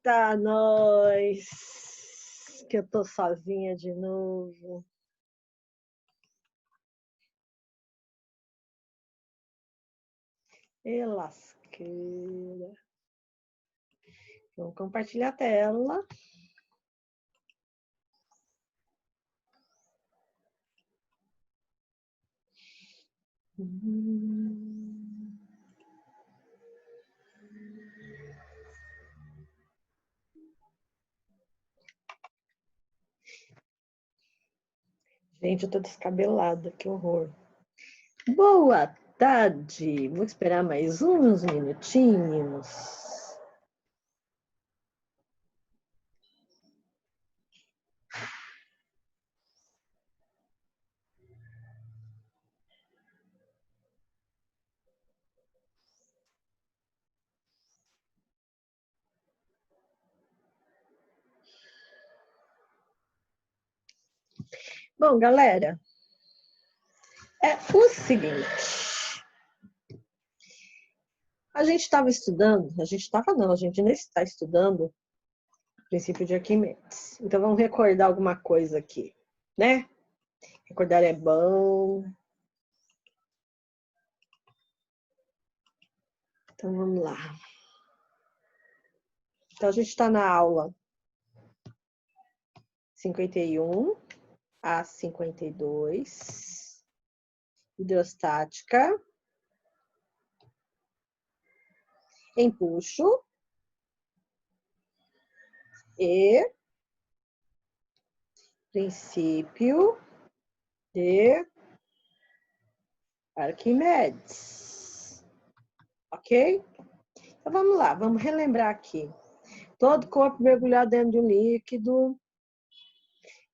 Eita, nós! Que eu tô sozinha de novo. E lasqueira. Vamos compartilhar a tela. Gente, eu tô descabelada, que horror. Boa tarde! Vou esperar mais uns minutinhos. Bom, galera, é o seguinte. A gente estava estudando, a gente ainda está estudando o princípio de Arquimedes. Então, vamos recordar alguma coisa aqui, né? Recordar é bom. Então, vamos lá. Então, a gente está na aula 51 a 52, hidrostática, empuxo e princípio de Arquimedes. Ok? Então, vamos lá, vamos relembrar aqui. Todo corpo mergulhado dentro de um líquido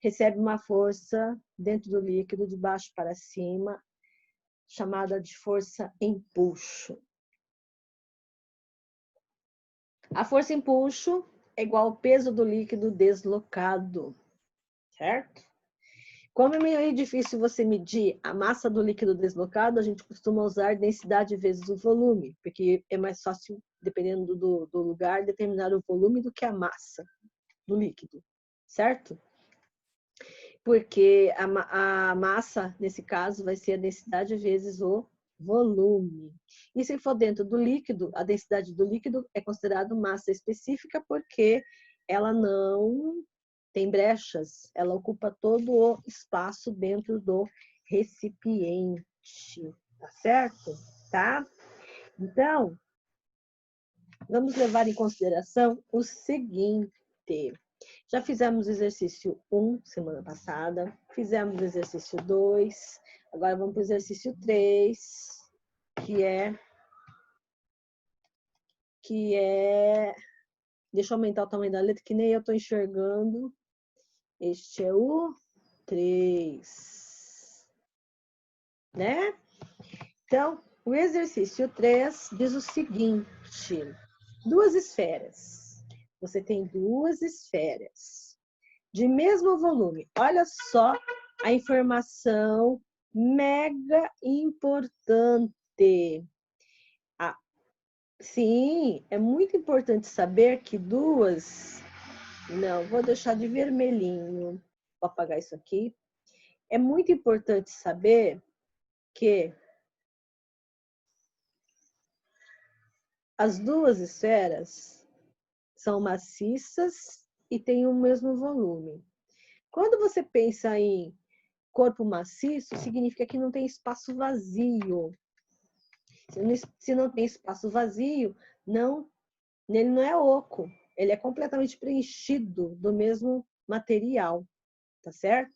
recebe uma força dentro do líquido, de baixo para cima, chamada de força empuxo. A força empuxo é igual ao peso do líquido deslocado, certo? Como é meio difícil você medir a massa do líquido deslocado, a gente costuma usar densidade vezes o volume, porque é mais fácil, dependendo do lugar, determinar o volume do que a massa do líquido, certo? Porque a massa, nesse caso, vai ser a densidade vezes o volume. E se for dentro do líquido, a densidade do líquido é considerada massa específica porque ela não tem brechas, ela ocupa todo o espaço dentro do recipiente, tá certo? Tá? Então, vamos levar em consideração o seguinte. Já fizemos o exercício 1 semana passada, fizemos o exercício 2, agora vamos para o exercício 3, que é... Deixa eu aumentar o tamanho da letra, que nem eu estou enxergando. Este é o 3, né? Então, o exercício 3 diz o seguinte: duas esferas. Você tem duas esferas de mesmo volume. Olha só a informação mega importante. Sim, é muito importante saber que duas... Não, vou deixar de vermelhinho. Vou apagar isso aqui. É muito importante saber que as duas esferas são maciças e têm o mesmo volume. Quando você pensa em corpo maciço, significa que não tem espaço vazio. Se não tem espaço vazio, ele não é oco, ele é completamente preenchido do mesmo material, tá certo?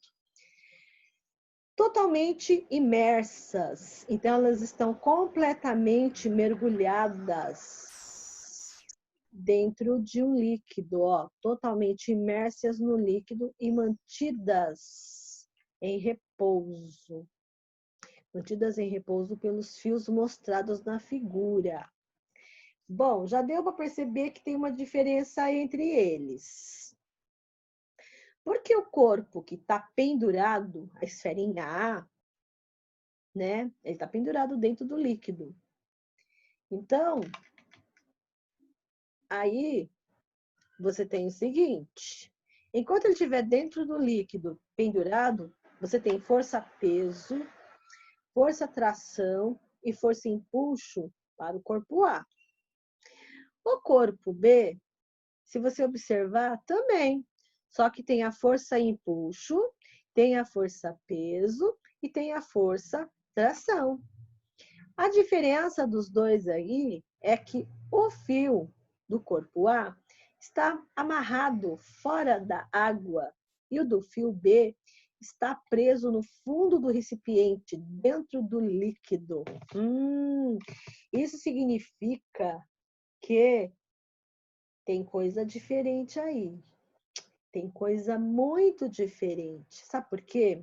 Totalmente imersas, então elas estão completamente mergulhadas dentro de um líquido, ó, totalmente imersas no líquido e mantidas em repouso. Mantidas em repouso pelos fios mostrados na figura. Bom, já deu para perceber que tem uma diferença entre eles. Porque o corpo que está pendurado, a esferinha A, né? Ele está pendurado dentro do líquido. Então, aí você tem o seguinte: enquanto ele estiver dentro do líquido pendurado, você tem força-peso, força-tração e força-empuxo para o corpo A. O corpo B, se você observar, também. Só que tem a força-empuxo, tem a força-peso e tem a força-tração. A diferença dos dois aí é que o fio do corpo A está amarrado fora da água e o do fio B está preso no fundo do recipiente, dentro do líquido. Isso significa que tem coisa diferente aí. Tem coisa muito diferente. Sabe por quê?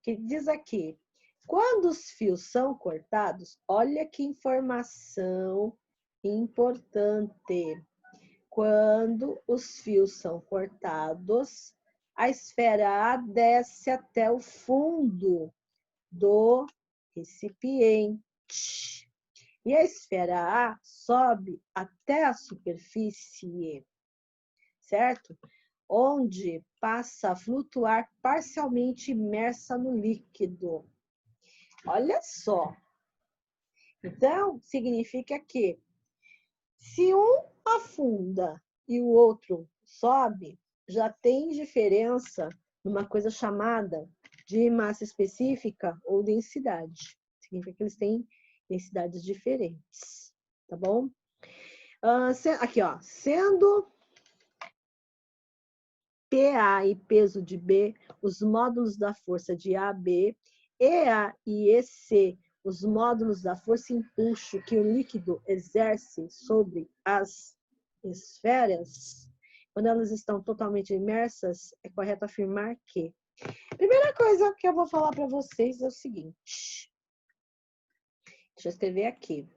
Que diz aqui, quando os fios são cortados, olha que informação importante. Quando os fios são cortados, a esfera A desce até o fundo do recipiente. E a esfera A sobe até a superfície, certo? Onde passa a flutuar parcialmente imersa no líquido. Olha só. Então, significa que se um afunda e o outro sobe, já tem diferença numa coisa chamada de massa específica ou densidade. Significa que eles têm densidades diferentes, tá bom? Aqui, ó, sendo PA e peso de B, os módulos da força de AB, EA e EC, os módulos da força empuxo que o líquido exerce sobre as esferas, quando elas estão totalmente imersas, é correto afirmar que... Primeira coisa que eu vou falar para vocês é o seguinte. Deixa eu escrever aqui.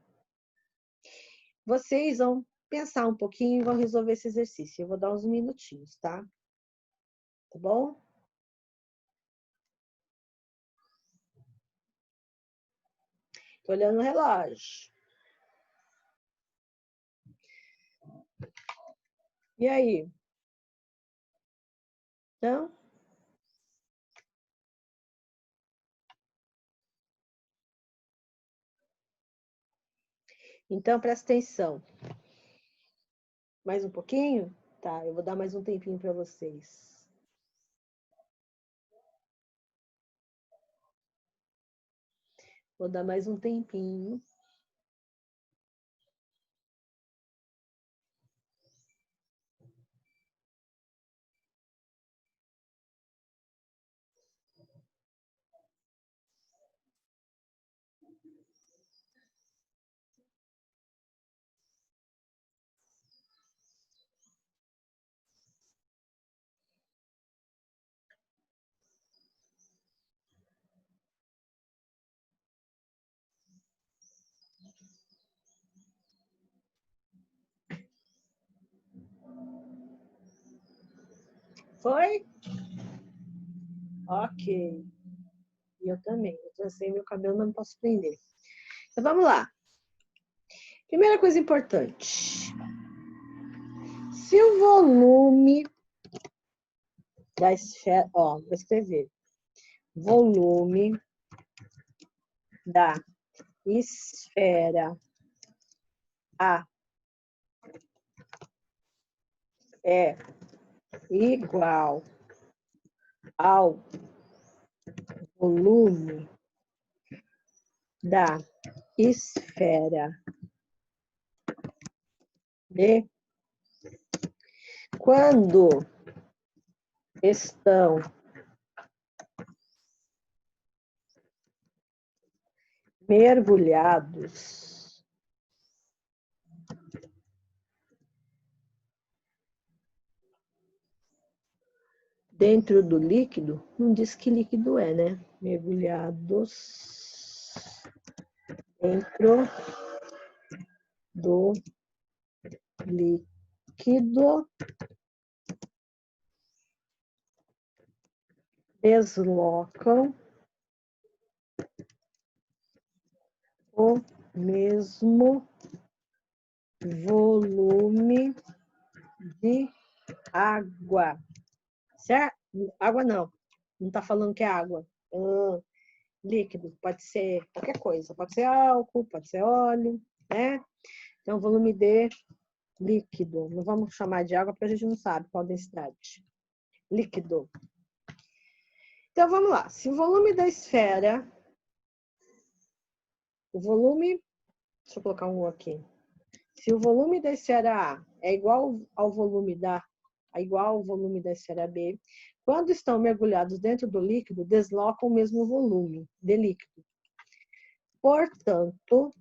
Vocês vão pensar um pouquinho e vão resolver esse exercício. Eu vou dar uns minutinhos, tá? Tá bom? Tô olhando o relógio. E aí? Não? Então, presta atenção. Mais um pouquinho? Tá, eu vou dar mais um tempinho para vocês. Vou dar mais um tempinho. Foi? Ok. E eu também. Eu trancei meu cabelo, mas não posso prender. Então, vamos lá. Primeira coisa importante. Se o volume da esfera... Ó, vou escrever. Volume da esfera A é igual ao volume da esfera B, quando estão mergulhados dentro do líquido, não diz que líquido é, né? Mergulhados dentro do líquido, deslocam o mesmo volume de água. Certo? Água não. Não está falando que é água. Líquido. Pode ser qualquer coisa. Pode ser álcool, pode ser óleo, né? Então, volume D, líquido. Não vamos chamar de água porque a gente não sabe qual a densidade. Líquido. Então, vamos lá. Se o volume da esfera... O volume... Deixa eu colocar um aqui. Se o volume da esfera A é igual ao volume da esfera B, quando estão mergulhados dentro do líquido, deslocam o mesmo volume de líquido. Portanto,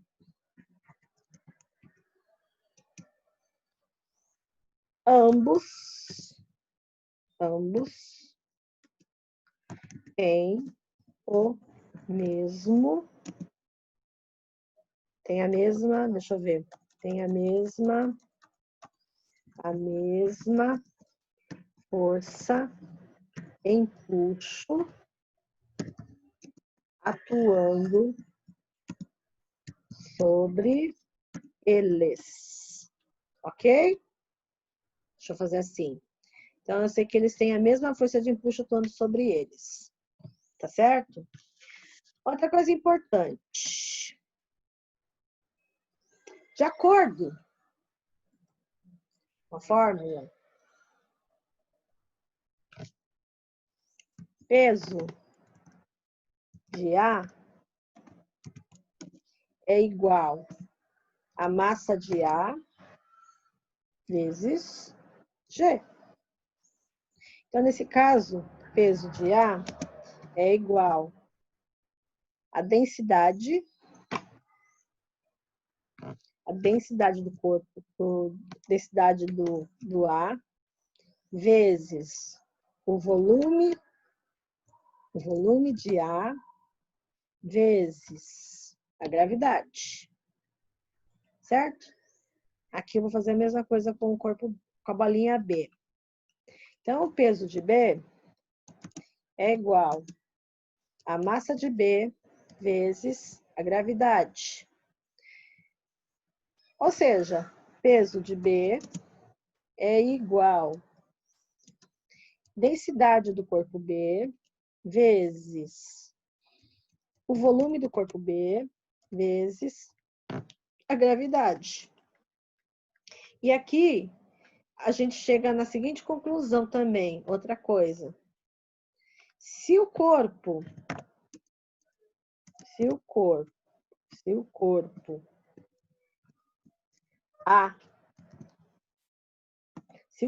ambos têm o mesmo, tem a mesma, deixa eu ver, tem a mesma força empuxo atuando sobre eles, ok? Deixa eu fazer assim. Então, eu sei que eles têm a mesma força de empuxo atuando sobre eles, tá certo? Outra coisa importante. De acordo com a fórmula, peso de A é igual a massa de A vezes G. Então, nesse caso, peso de A é igual a densidade do corpo, densidade do A, vezes o volume de A, vezes a gravidade. Certo? Aqui eu vou fazer a mesma coisa com o corpo, com a bolinha B. Então, o peso de B é igual a massa de B vezes a gravidade. Ou seja, peso de B é igual densidade do corpo B vezes o volume do corpo B vezes a gravidade. E aqui a gente chega na seguinte conclusão também, outra coisa. Se o corpo A, se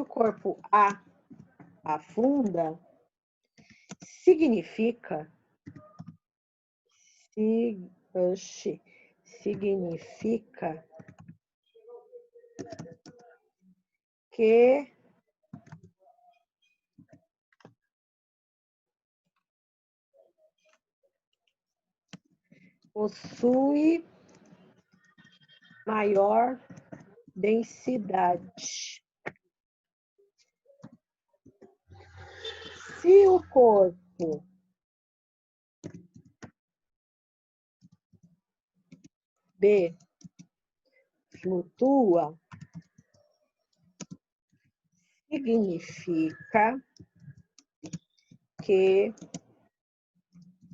o corpo A afunda, significa que possui maior densidade. Se o corpo B flutua, significa que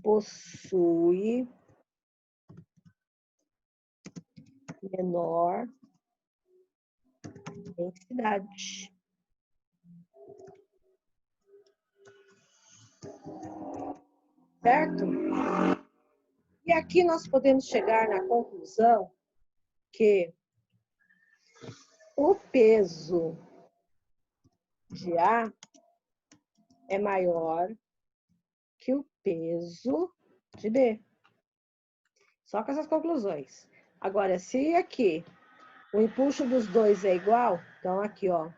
possui menor densidade. Certo? E aqui nós podemos chegar na conclusão que o peso de A é maior que o peso de B. Só com essas conclusões. Agora, se aqui o empuxo dos dois é igual, então aqui, ó,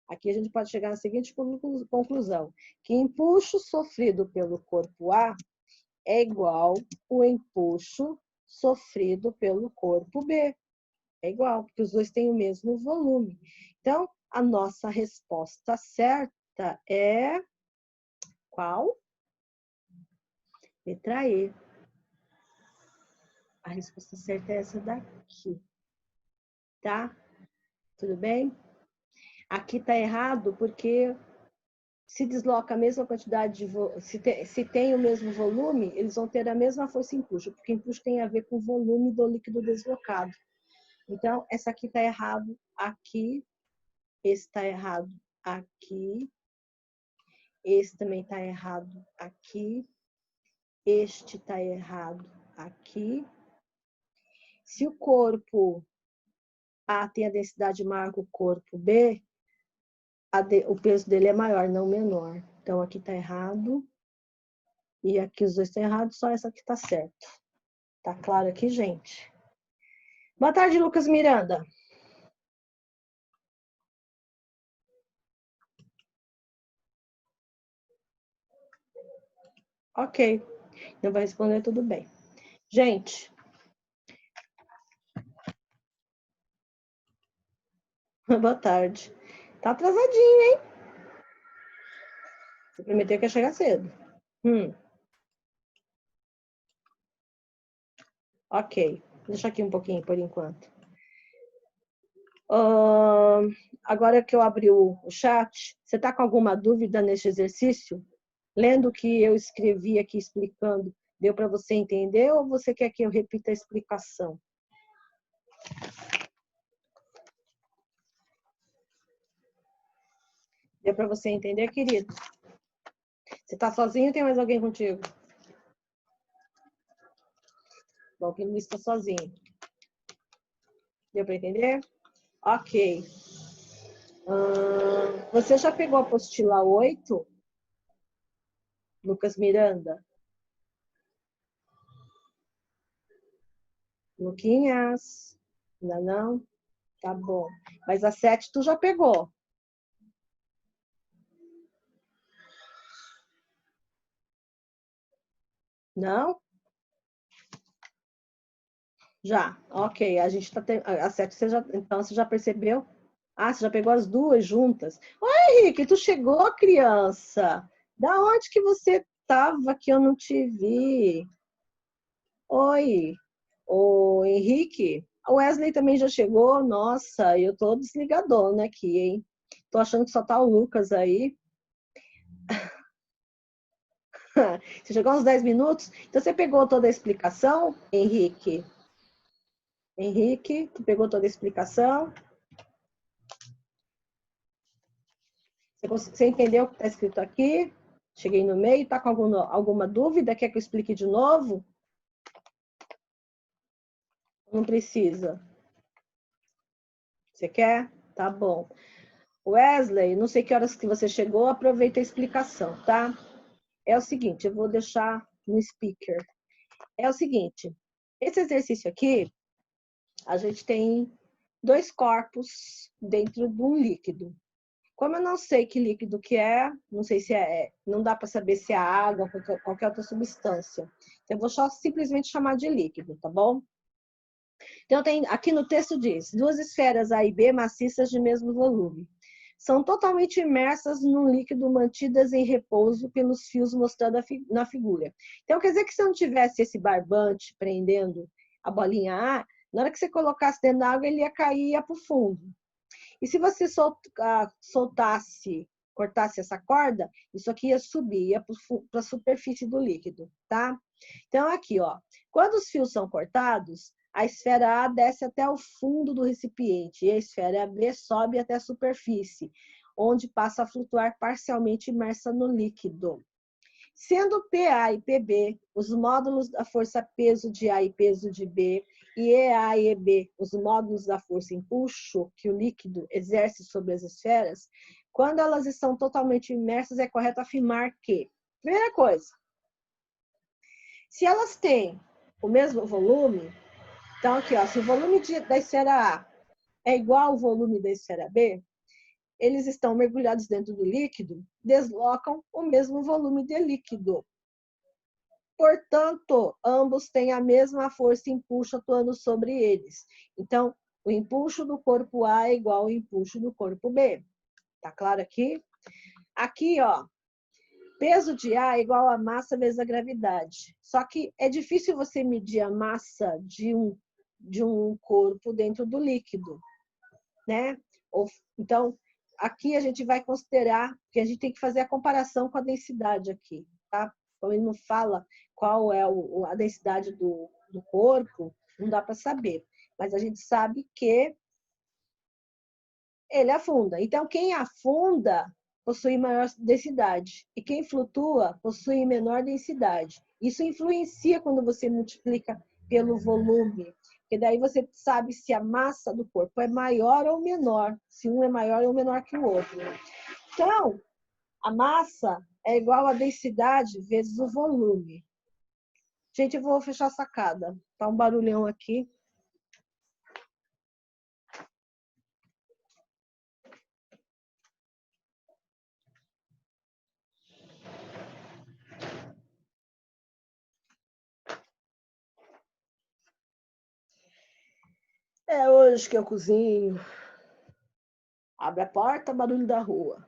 aqui a gente pode chegar na seguinte conclusão, que empuxo sofrido pelo corpo A é igual o empuxo sofrido pelo corpo B. É igual, porque os dois têm o mesmo volume. Então, a nossa resposta certa é qual? Letra E. A resposta certa é essa daqui. tá? Tudo bem? Aqui tá errado porque se desloca a mesma quantidade de se tem o mesmo volume, eles vão ter a mesma força empuxo, porque empuxo tem a ver com o volume do líquido deslocado. Então, essa aqui tá errado aqui, esse tá errado aqui, esse também tá errado aqui, este tá errado aqui. Se o corpo A tem a densidade maior que o corpo B, o peso dele é maior, não menor. Então, aqui tá errado. E aqui os dois estão errados, só essa aqui tá certo. Tá claro aqui, gente? Boa tarde, Lucas Miranda. Ok. Não vai responder, tudo bem. Gente. Boa tarde. Tá atrasadinho, hein? Você prometeu que ia chegar cedo. Ok. Deixa aqui um pouquinho por enquanto. Agora que eu abri o chat, você está com alguma dúvida nesse exercício? Lendo o que eu escrevi aqui explicando, deu para você entender ou você quer que eu repita a explicação? Deu para você entender, querido? Você está sozinho ou tem mais alguém contigo? Bom, que não está sozinho. Deu para entender? Ok. Você já pegou a apostila 8? Lucas Miranda? Luquinhas? Ainda não? Tá bom. Mas a 7 tu já pegou? Não? Já, ok. A gente tá a 7 você já, então você já percebeu? Ah, você já pegou as duas juntas. Oi, Henrique, tu chegou, criança? Da onde que você estava que eu não te vi? Oi, o Henrique. O Wesley também já chegou. Nossa, eu tô desligadona aqui, hein? Tô achando que só tá o Lucas aí. Você chegou uns 10 minutos? Então você pegou toda a explicação, Henrique? Henrique, tu pegou toda a explicação? Você entendeu o que está escrito aqui? Cheguei no meio, está com alguma dúvida? Quer que eu explique de novo? Não precisa. Você quer? Tá bom. Wesley, não sei que horas que você chegou, aproveita a explicação, tá? É o seguinte, eu vou deixar no speaker. É o seguinte, esse exercício aqui, a gente tem dois corpos dentro de um líquido. Como eu não sei que líquido que é, não sei se não dá para saber se é água ou qualquer outra substância. Eu vou só simplesmente chamar de líquido, tá bom? Então, aqui no texto diz, duas esferas A e B maciças de mesmo volume. São totalmente imersas num líquido mantidas em repouso pelos fios mostrados na figura. Então, quer dizer que se não tivesse esse barbante prendendo a bolinha A, na hora que você colocasse dentro da água, ele ia cair e ia para o fundo. E se você soltasse, cortasse essa corda, isso aqui ia subir, ia para a superfície do líquido, tá? Então, aqui, ó, quando os fios são cortados, a esfera A desce até o fundo do recipiente e a esfera B sobe até a superfície, onde passa a flutuar parcialmente imersa no líquido. Sendo PA e PB os módulos da força-peso de A e peso de B, e EA e EB os módulos da força empuxo que o líquido exerce sobre as esferas, quando elas estão totalmente imersas, é correto afirmar que, primeira coisa, se elas têm o mesmo volume, então aqui, ó, se o volume da esfera A é igual ao volume da esfera B, eles estão mergulhados dentro do líquido, deslocam o mesmo volume de líquido. Portanto, ambos têm a mesma força empuxo atuando sobre eles. Então, o empuxo do corpo A é igual ao empuxo do corpo B. Tá claro aqui? Aqui, ó, peso de A é igual a massa vezes a gravidade. Só que é difícil você medir a massa de um corpo dentro do líquido. né? Então, aqui a gente vai considerar que a gente tem que fazer a comparação com a densidade aqui, tá? Então, ele não fala qual é a densidade do corpo, não dá para saber. Mas a gente sabe que ele afunda. Então, quem afunda possui maior densidade e quem flutua possui menor densidade. Isso influencia quando você multiplica pelo volume, porque daí você sabe se a massa do corpo é maior ou menor, se um é maior ou menor que o outro. Então, a massa é igual à densidade vezes o volume. Gente, eu vou fechar a sacada. Tá um barulhão aqui. É hoje que eu cozinho. Abre a porta, barulho da rua.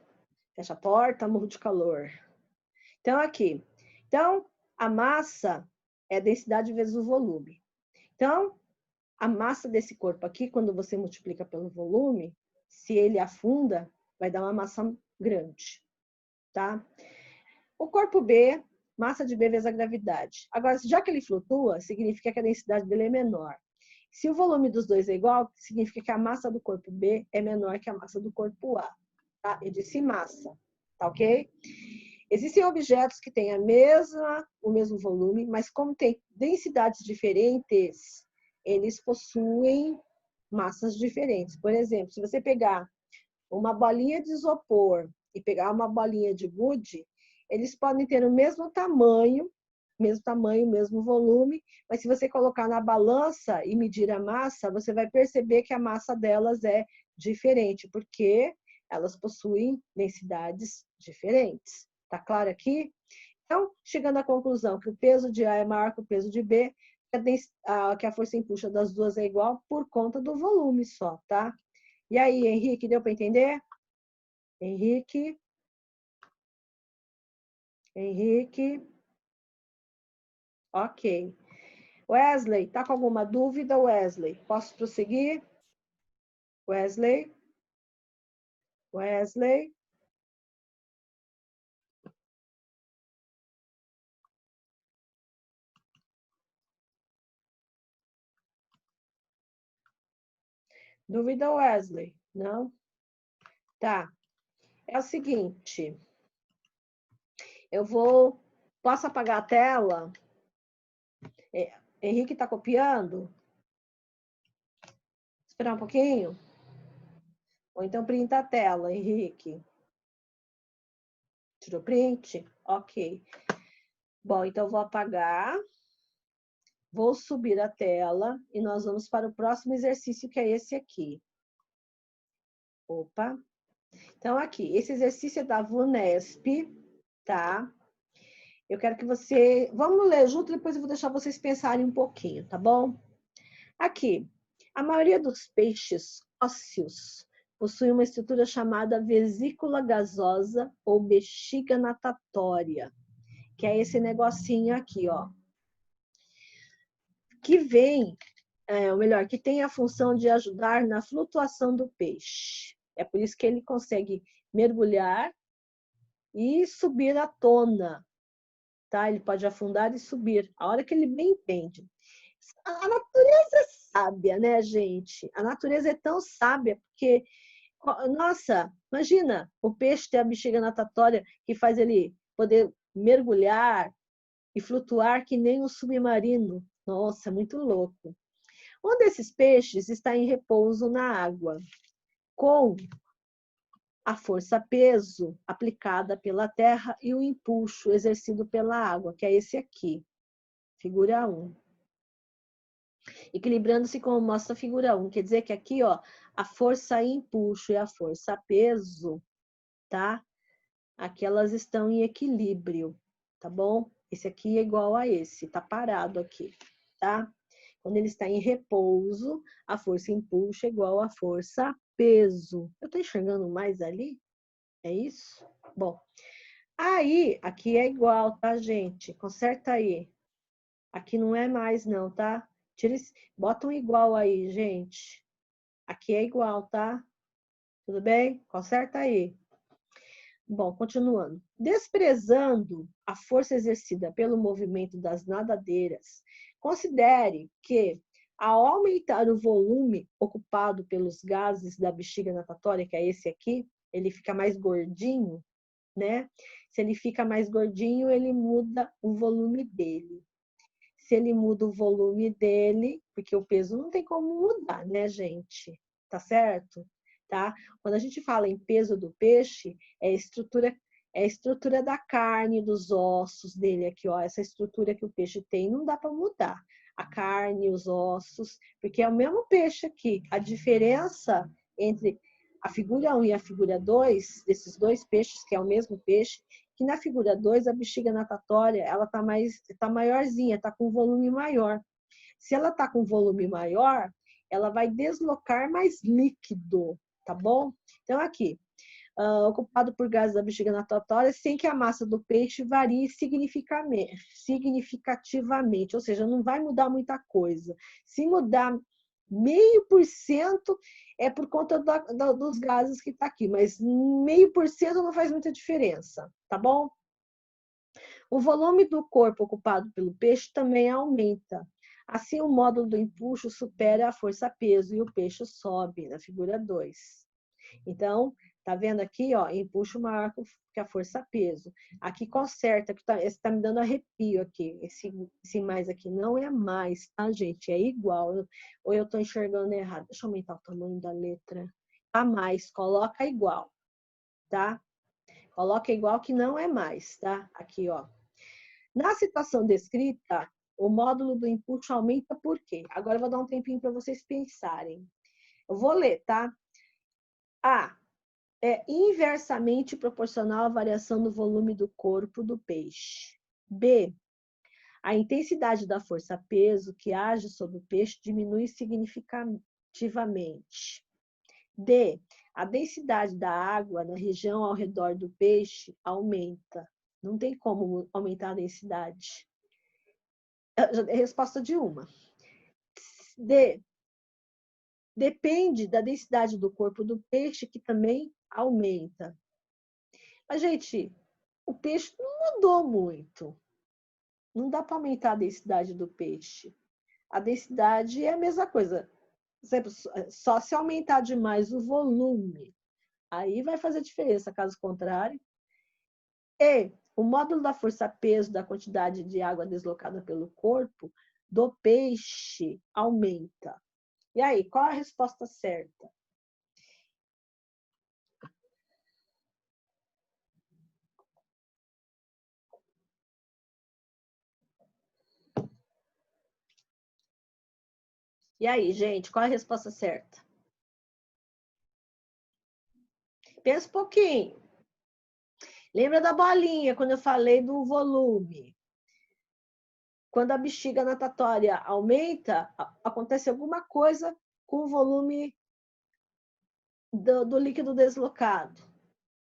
Fecha a porta, morro de calor. Então, aqui. Então, a massa é a densidade vezes o volume. Então, a massa desse corpo aqui, quando você multiplica pelo volume, se ele afunda, vai dar uma massa grande, tá? O corpo B, massa de B vezes a gravidade. Agora, já que ele flutua, significa que a densidade dele é menor. Se o volume dos dois é igual, significa que a massa do corpo B é menor que a massa do corpo A. Tá? Eu disse massa, tá ok? Existem objetos que têm o mesmo volume, mas como tem densidades diferentes, eles possuem massas diferentes. Por exemplo, se você pegar uma bolinha de isopor e pegar uma bolinha de gude, eles podem ter o mesmo tamanho, mesmo volume, mas se você colocar na balança e medir a massa, você vai perceber que a massa delas é diferente, porque elas possuem densidades diferentes. Tá claro aqui? Então, chegando à conclusão que o peso de A é maior que o peso de B, que a força empuxa das duas é igual por conta do volume só, tá? E aí, Henrique, deu para entender? Henrique? Henrique? Ok. Wesley, tá com alguma dúvida, Wesley? Posso prosseguir? Wesley? Wesley? Dúvida, Wesley? Não? Tá. É o seguinte, eu vou... Posso apagar a tela? Henrique tá copiando? Esperar um pouquinho? Ou então printa a tela, Henrique. Tirou print? Ok. Bom, então eu vou apagar. Vou subir a tela e nós vamos para o próximo exercício, que é esse aqui. Opa. Então, aqui, esse exercício é da VUNESP, tá? Eu quero que você... Vamos ler junto, depois eu vou deixar vocês pensarem um pouquinho, tá bom? Aqui, a maioria dos peixes ósseos possui uma estrutura chamada vesícula gasosa ou bexiga natatória, que é esse negocinho aqui, ó. Que vem, ou melhor, que tem a função de ajudar na flutuação do peixe. É por isso que ele consegue mergulhar e subir à tona, tá? Ele pode afundar e subir, a hora que ele bem entende. A natureza é sábia, né, gente? A natureza é tão sábia, porque, nossa, imagina o peixe ter a bexiga natatória que faz ele poder mergulhar e flutuar que nem um submarino. Nossa, muito louco. Um desses peixes está em repouso na água, com a força-peso aplicada pela terra e o empuxo exercido pela água, que é esse aqui, figura 1. Equilibrando-se como mostra a figura 1. Quer dizer que aqui, ó, a força empuxo e a força peso, tá? Aqui elas estão em equilíbrio, tá bom? Esse aqui é igual a esse, tá parado aqui, tá? Quando ele está em repouso, a força empuxo é igual à força peso. Eu tô enxergando mais ali? É isso? Bom, aí, aqui é igual, tá, gente? Conserta aí. Aqui não é mais não, tá? Tira esse... Bota um igual aí, gente. Aqui é igual, tá? Tudo bem? Conserta aí. Bom, continuando. Desprezando a força exercida pelo movimento das nadadeiras, considere que, ao aumentar o volume ocupado pelos gases da bexiga natatória, que é esse aqui, ele fica mais gordinho, né? Se ele fica mais gordinho, ele muda o volume dele. Se ele muda o volume dele, porque o peso não tem como mudar, né, gente? Tá certo? Tá? Quando a gente fala em peso do peixe, é a estrutura da carne, dos ossos dele aqui, ó. Essa estrutura que o peixe tem não dá para mudar. A carne, os ossos, porque é o mesmo peixe aqui. A diferença entre a figura 1 e a figura 2, desses dois peixes, que é o mesmo peixe, que na figura 2, a bexiga natatória, ela tá maiorzinha, tá com volume maior. Se ela tá com volume maior, ela vai deslocar mais líquido, tá bom? Então, aqui, ocupado por gases da bexiga natatória, sem que a massa do peixe varie significativamente, ou seja, não vai mudar muita coisa. Se mudar 0,5% é por conta dos gases que está aqui, mas 0,5% não faz muita diferença, tá bom? O volume do corpo ocupado pelo peixe também aumenta. Assim, o módulo do empuxo supera a força-peso e o peixe sobe, na figura 2. Então, tá vendo aqui, ó, empuxo maior que a força-peso. Aqui conserta, que esse tá me dando arrepio aqui. Esse mais aqui não é mais, tá, gente? É igual. Ou eu tô enxergando errado. Deixa eu aumentar o tamanho da letra. A mais, coloca igual, tá? Coloca igual que não é mais, tá? Aqui, ó. Na situação descrita, o módulo do empuxo aumenta por quê? Agora eu vou dar um tempinho para vocês pensarem. Eu vou ler, tá? A. É inversamente proporcional à variação do volume do corpo do peixe. B. A intensidade da força-peso que age sobre o peixe diminui significativamente. D. A densidade da água na região ao redor do peixe aumenta. Não tem como aumentar a densidade. Já dei a resposta de uma. D. Depende da densidade do corpo do peixe, que também aumenta. Mas, gente, o peixe não mudou muito. Não dá para aumentar a densidade do peixe. A densidade é a mesma coisa. Só se aumentar demais o volume. Aí vai fazer diferença, caso contrário. E o módulo da força-peso da quantidade de água deslocada pelo corpo do peixe aumenta. E aí, qual a resposta certa? E aí, gente, qual a resposta certa? Pensa um pouquinho. Lembra da bolinha, quando eu falei do volume? Quando a bexiga natatória aumenta, acontece alguma coisa com o volume do líquido deslocado,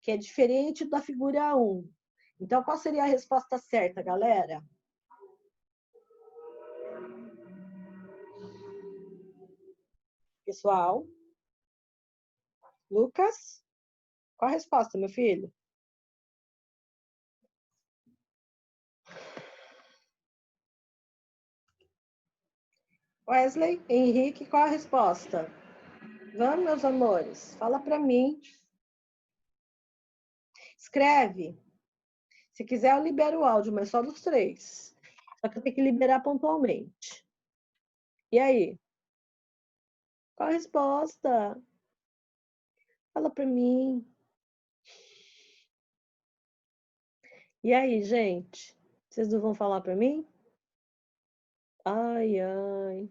que é diferente da figura 1. Então, qual seria a resposta certa, galera? Pessoal? Lucas? Qual a resposta, meu filho? Wesley, Henrique, qual a resposta? Vamos, meus amores, fala para mim. Escreve. Se quiser, eu libero o áudio, mas só dos 3. Só que eu tenho que liberar pontualmente. E aí? Qual a resposta? Fala para mim. E aí, gente? Vocês não vão falar para mim? Ai, ai.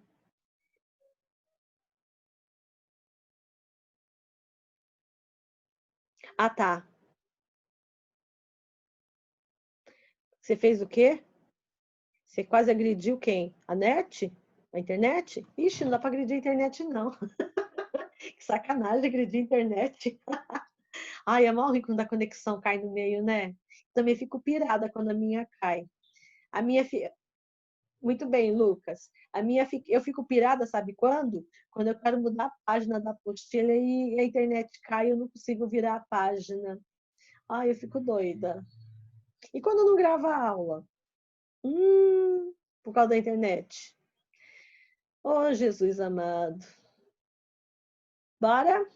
Ah, tá. Você fez o quê? Você quase agrediu quem? A net? A internet? Ixi, não dá para agredir a internet, não. Que sacanagem agredir a internet. Ai, é mal ruim quando a conexão cai no meio, né? Também fico pirada quando a minha cai. A minha filha. Muito bem, Lucas. Eu fico pirada, sabe quando? Quando eu quero mudar a página da apostila e a internet cai, e eu não consigo virar a página. Ai, eu fico doida. E quando não grava a aula? Por causa da internet. Oh, Jesus amado. Bora?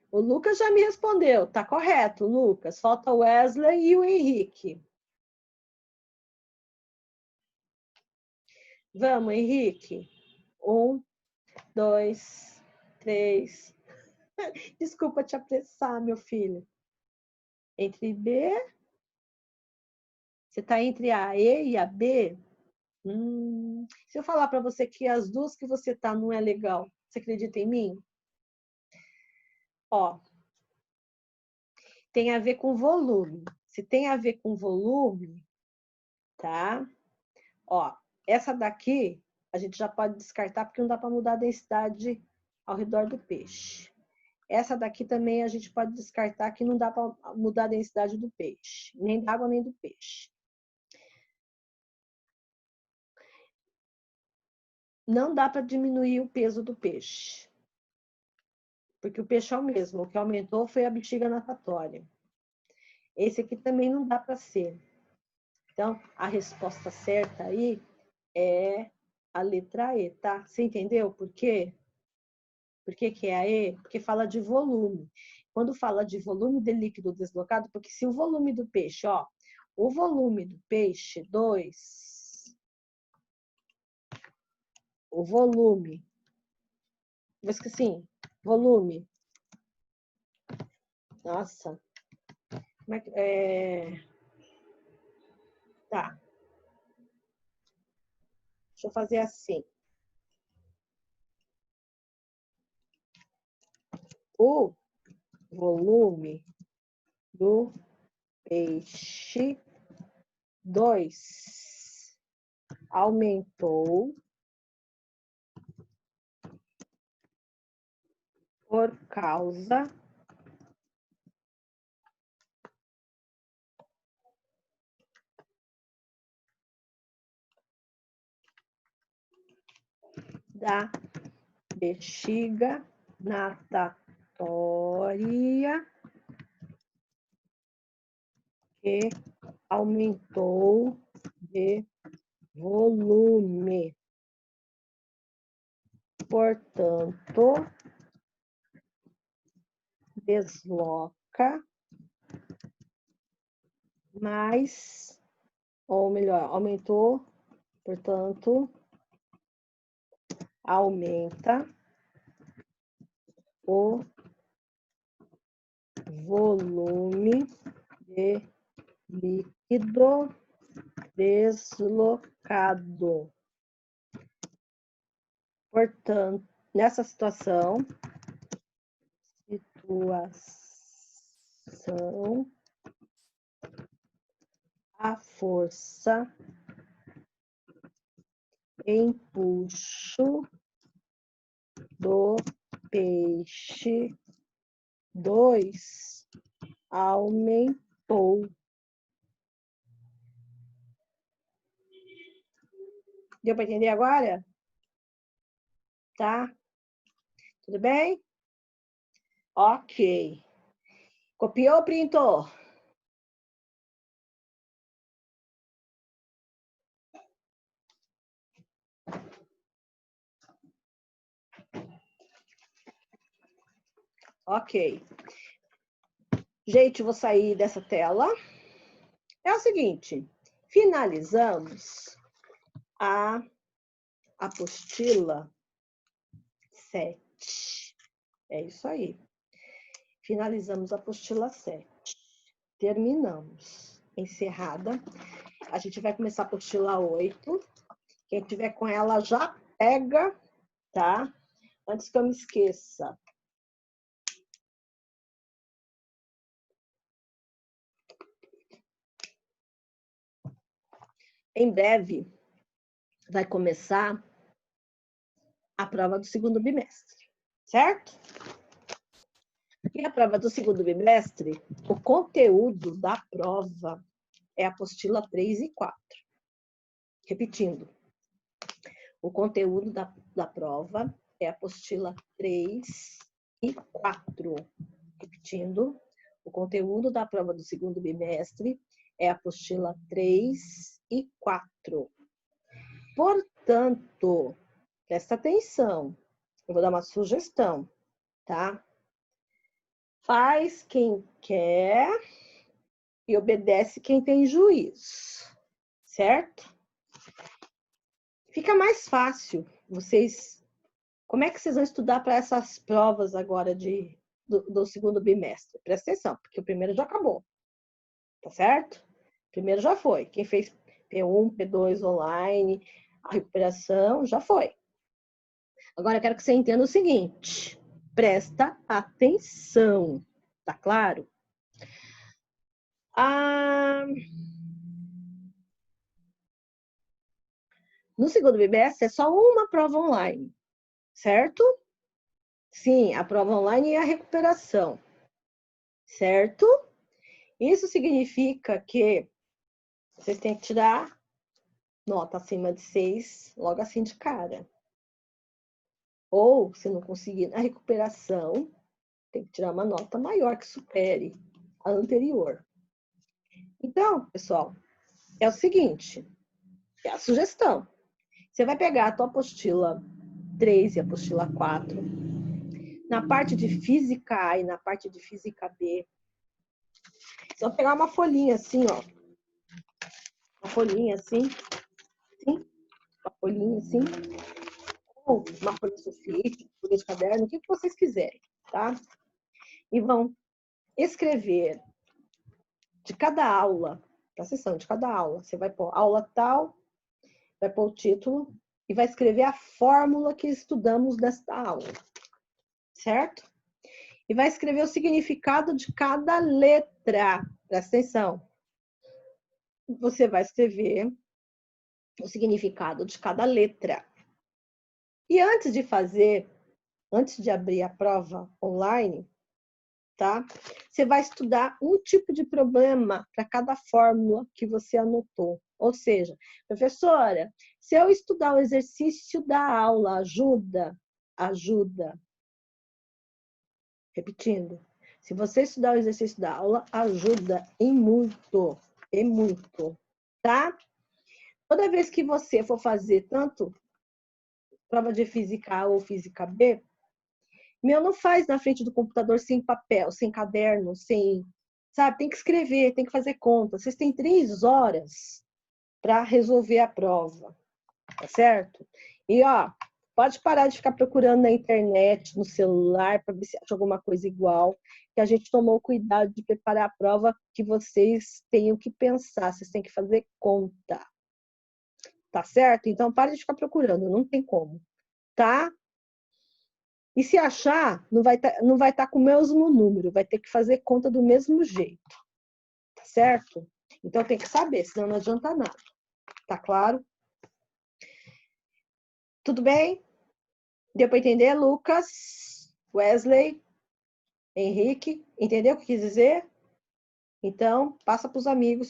O Lucas já me respondeu. Tá correto, Lucas. Falta o Wesley e o Henrique. Vamos, Henrique. 1, 2, 3. Desculpa te apressar, meu filho. Entre B. Você está entre a E e a B? Se eu falar para você que as duas que você tá não é legal, você acredita em mim? Ó, tem a ver com volume. Se tem a ver com volume, tá? Ó, essa daqui a gente já pode descartar porque não dá para mudar a densidade ao redor do peixe. Essa daqui também a gente pode descartar que não dá para mudar a densidade do peixe, nem da água nem do peixe. Não dá para diminuir o peso do peixe, porque o peixe é o mesmo. O que aumentou foi a bexiga natatória. Esse aqui também não dá para ser. Então, a resposta certa aí é a letra E, tá? Você entendeu por quê? Por que que é a E? Porque fala de volume. Quando fala de volume de líquido deslocado, porque se o volume do peixe, ó, o volume do peixe, 2, o volume, vou esquecer assim, volume, nossa, como é que, tá, deixa eu fazer assim, o volume do peixe 2 aumentou por causa da bexiga natatória que aumentou de volume. Portanto, desloca mais, ou melhor, aumentou, portanto, aumenta o volume de líquido deslocado. Portanto, nessa situação, a força empuxo do peixe 2 aumentou. Deu para entender agora? Tá? Tudo bem? Ok. Copiou ou printou? Ok. Gente, vou sair dessa tela. É o seguinte, finalizamos a apostila 7. É isso aí. Finalizamos a apostila 7. Terminamos. Encerrada. A gente vai começar a apostila 8. Quem tiver com ela já pega, tá? Antes que eu me esqueça. Em breve vai começar a prova do segundo bimestre, certo? E a prova do segundo bimestre, o conteúdo da prova é a apostila 3 e 4. Repetindo, O conteúdo da prova é a apostila 3 e 4. Repetindo, o conteúdo da prova do segundo bimestre é a apostila 3 e 4. Portanto, presta atenção, eu vou dar uma sugestão, tá? Faz quem quer e obedece quem tem juízo, certo? Fica mais fácil vocês... Como é que vocês vão estudar para essas provas agora do segundo bimestre? Presta atenção, porque o primeiro já acabou, tá certo? O primeiro já foi. Quem fez P1, P2 online, a recuperação já foi. Agora eu quero que você entenda o seguinte, presta atenção, tá claro? No segundo bimestre é só uma prova online, certo? Sim, a prova online e a recuperação, certo? Isso significa que vocês têm que tirar nota acima de 6 logo assim de cara. Ou, se não conseguir na recuperação, tem que tirar uma nota maior que supere a anterior. Então, pessoal, é o seguinte, é a sugestão. Você vai pegar a tua apostila 3 e a apostila 4. Na parte de física A e na parte de física B, você vai pegar uma folhinha assim, ó. Uma folhinha assim. Uma folhinha assim. Ou uma folha de sulfite, folha de caderno, o que vocês quiserem, tá? E vão escrever de cada aula, a sessão de cada aula. Você vai pôr aula tal, vai pôr o título e vai escrever a fórmula que estudamos desta aula, certo? E vai escrever o significado de cada letra. Presta atenção. Você vai escrever o significado de cada letra. E antes de abrir a prova online, tá? Você vai estudar um tipo de problema para cada fórmula que você anotou. Ou seja, professora, se eu estudar o exercício da aula, ajuda? Ajuda. Repetindo. Se você estudar o exercício da aula, ajuda em muito. E muito. Tá? Toda vez que você for fazer tanto prova de física A ou física B, não faz na frente do computador sem papel, sem caderno, sem... Sabe? Tem que escrever, tem que fazer conta. Vocês têm 3 horas para resolver a prova. Tá certo? E, ó, pode parar de ficar procurando na internet, no celular, para ver se acha alguma coisa igual, que a gente tomou cuidado de preparar a prova que vocês tenham que pensar, vocês têm que fazer conta. Tá certo? Então, pare de ficar procurando, não tem como. Tá? E se achar, não vai estar com o mesmo número, vai ter que fazer conta do mesmo jeito. Tá certo? Então, tem que saber, senão não adianta nada. Tá claro? Tudo bem? Deu para entender, Lucas, Wesley, Henrique? Entendeu o que quis dizer? Então, passa para os amigos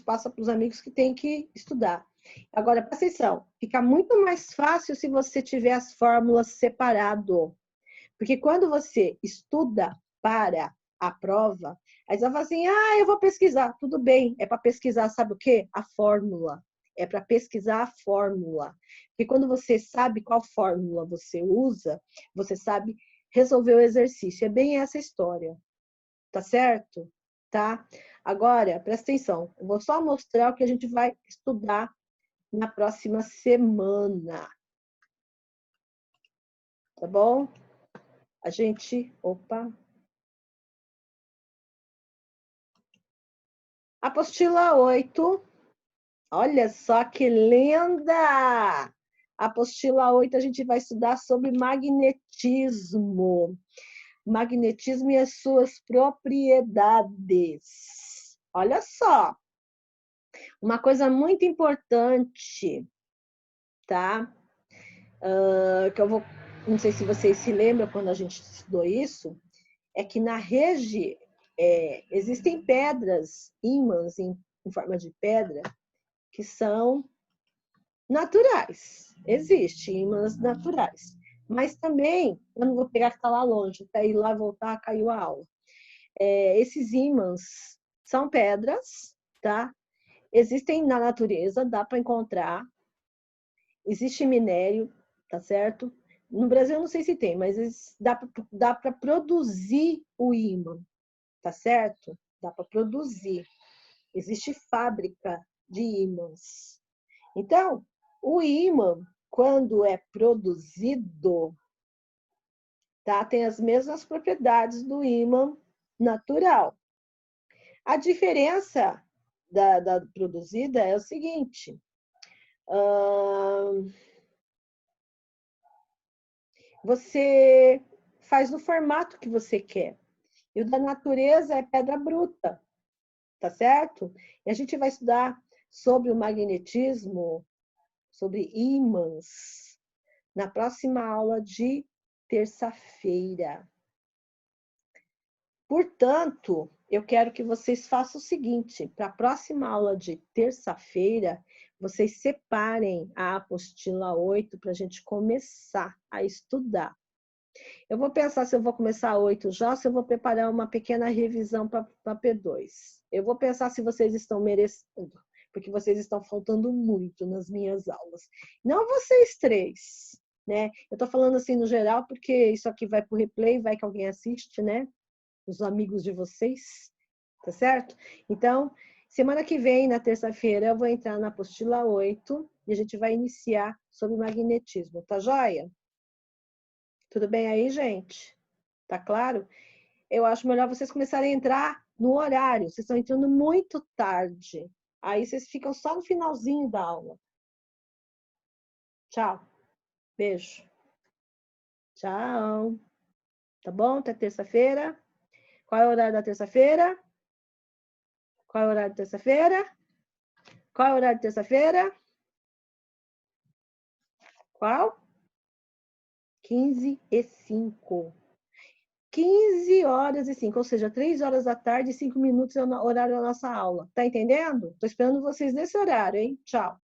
que têm que estudar. Agora, presta atenção, fica muito mais fácil se você tiver as fórmulas separado. Porque quando você estuda para a prova, aí você vai falar assim, eu vou pesquisar. Tudo bem, é para pesquisar, sabe o quê? A fórmula. É para pesquisar a fórmula. Porque quando você sabe qual fórmula você usa, você sabe resolver o exercício. É bem essa história. Tá certo? Tá? Agora, presta atenção. Eu vou só mostrar o que a gente vai estudar na próxima semana. Tá bom? A gente... Opa! Apostila 8. Olha só que linda! Apostila 8, a gente vai estudar sobre magnetismo. Magnetismo e as suas propriedades. Olha só. Uma coisa muito importante, tá? Que eu vou... Não sei se vocês se lembram quando a gente estudou isso, é que na rede existem pedras, ímãs em forma de pedra, que são naturais. Existem ímãs naturais. Mas também, eu não vou pegar que está lá longe, para ir lá voltar, caiu a aula. Esses ímãs são pedras, tá? Existem na natureza, dá para encontrar. Existe minério, tá certo? No Brasil eu não sei se tem, mas dá para produzir o ímã, tá certo? Dá para produzir. Existe fábrica de ímãs. Então, o ímã, quando é produzido, tá? Tem as mesmas propriedades do ímã natural. A diferença da produzida é o seguinte: você faz no formato que você quer. E o da natureza é pedra bruta, tá certo? E a gente vai estudar sobre o magnetismo, sobre ímãs, na próxima aula de terça-feira. Portanto, eu quero que vocês façam o seguinte: para a próxima aula de terça-feira, vocês separem a apostila 8 para a gente começar a estudar. Eu vou pensar se eu vou começar a 8 já, se eu vou preparar uma pequena revisão para P2. Eu vou pensar se vocês estão merecendo, porque vocês estão faltando muito nas minhas aulas. Não vocês três, né? Eu estou falando assim no geral, porque isso aqui vai para o replay, vai que alguém assiste, né? Os amigos de vocês, tá certo? Então, semana que vem, na terça-feira, eu vou entrar na apostila 8 e a gente vai iniciar sobre magnetismo, tá joia? Tudo bem aí, gente? Tá claro? Eu acho melhor vocês começarem a entrar no horário. Vocês estão entrando muito tarde. Aí vocês ficam só no finalzinho da aula. Tchau. Beijo. Tchau. Tá bom? Até terça-feira. Qual é o horário da terça-feira? Qual é o horário de terça-feira? Qual é o horário de terça-feira? Qual? 15h05. 15h05, ou seja, 3 horas da tarde e 5 minutos é o horário da nossa aula. Tá entendendo? Tô esperando vocês nesse horário, hein? Tchau.